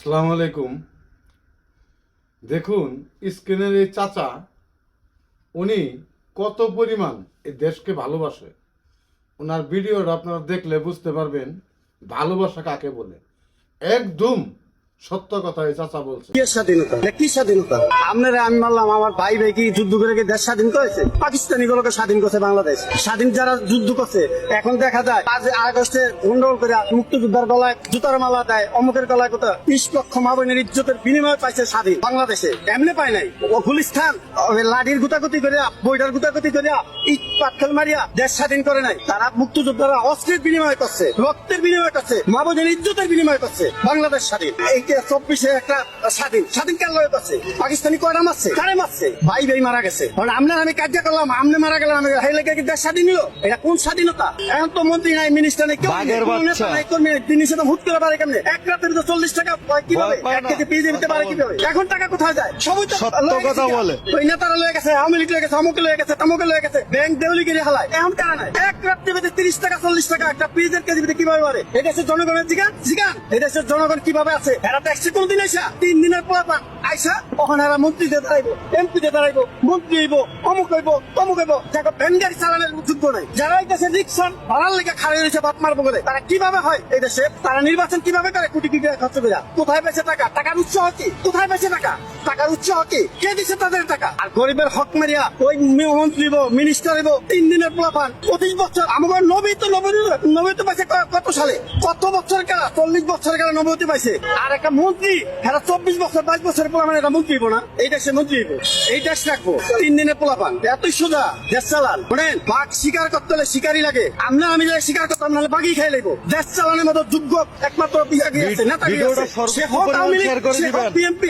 আসসালামু আলাইকুম। দেখুন স্ক্রিনের এই চাচা, উনি কত পরিমাণ এই দেশকে ভালোবাসে। ওনার ভিডিওটা আপনারা দেখলে বুঝতে পারবেন ভালোবাসা কাকে বলে। একদম সত্য কথা এই চাচা বলছে। কি স্বাধীনতা? কি স্বাধীনতা? আপনারা আমি মানলাম আমার ভাই ভাই কি যুদ্ধ করে কি দেশ স্বাধীন করেছে? পাকিস্তানি গুলোকে স্বাধীন করছে বাংলাদেশ। স্বাধীন যারা যুদ্ধ করছে এখন দেখা যায় আজ আগস্টে গন্ডগোল করে মুক্তিযোদ্ধার গলায় জুতার মালা দেয়, অমুকের গলায় কোথা 20 লক্ষ মা বোনের ইজ্জতের বিনিময়ে পাইছে স্বাধীন বাংলাদেশে। এমনি পায় নাই। ও গুলিস্তান লাঠির গুতাগুতি করে বইটার গুতাগুতি করে ইট পাটকেল মারিয়া দেশ স্বাধীন করে নাই। তারা মুক্তিযোদ্ধারা অস্ত্রের বিনিময় করছে, রক্তের বিনিময় করছে, মা বোনের ইজ্জতের বিনিময় করছে। বাংলাদেশ স্বাধীন। এই 24-এ একটা স্বাধীন কার লয় করছে? পাকিস্তানি কয়টা মারছে? কারে মারছে? ভাই ভাই মারা গেছে। কারণ আপনার আমি কার্য করলাম, আপনি মারা গেলাম, আমি হাই লেগে দেশ স্বাধীন হলো? এটা কোন স্বাধীনতা? এখন তো মন্ত্রী নাই, মিনিস্টার নেই, কেউ নেই, কর্মী নেই। তিনি সেটা হুট করে পারে কেমনে? এক রাতের তো 40 টাকা কিভাবে? 1 কেজি পেঁয়াজ দিতে পারে কিভাবে? এখন টাকা কোথায় যায়? সবই তো কথা বলে। ওই নেতারা লয়ে গেছে, আওয়ামী লীগ লয়ে গেছে, অমুকে লয়ে গেছে, তমুকে লয়ে গেছে, ব্যাংক দেউলিগিরি হালায়। এখন টাকা নাই। এক রাত্রে বেঁধে 30 টাকা 40 টাকা একটা পেঁয়াজের কেজি পেতে কিভাবে পারে? এই দেশের জনগণের জিগান এই দেশের জনগণ কিভাবে আছে? এরা ট্যাক্সি কোনদিন আইসা 3 দিনের পর আইসা ওখানে এরা মন্ত্রীতে দাঁড়াইবো, এমপিতে দাঁড়াইবো, মন্ত্রী হইব, অমুক হইব, তমুক হইব। দেখো ভ্যান গাড়ি চালানোর যোগ্য নাই। যারা এই দেশে রিক্সা ভাড়ার লেগে খাড়ি রয়েছে বাপ মারবো করে, তারা কিভাবে হয় এই দেশে? তারা নির্বাচন কিভাবে করে? কোটি কোটি টাকা খরচ করে। কোথায় পেয়েছে টাকা? টাকার উৎস কি? কোথায় পেয়েছে টাকা? টাকার উৎস কি? কে দিচ্ছে তাদের টাকা? আর গরিবের হক মারিয়া ওই মন্ত্রী হইব, মিনিস্টার হইব, 3 দিনের পোলাপান 25 বছর। আমার নবী তো পাইছে কত সালে? কত বছর কারা? 40 বছর কারা নবী পাইছে। আর একটা মন্ত্রী এরা 24 বছর 22 বছরের পোলাপান এটা মন্ত্রী হইব না? এই দেশে মন্ত্রী হইব, এই দেশ রাখবো। 3 দিনের পোলাপান এতই সোজা দেশ চালান। শোনেন, বাঘ শিকার করতে হলে শিকারই লাগে। আমরা আমি যাই শিকার করতাম, নাহলে বাঘই খাই লাগবো। দেশ চালানোর মতো যোগ্য একমাত্র নেতা সে হোক আওয়ামী লীগ, সে হোক বিএনপি,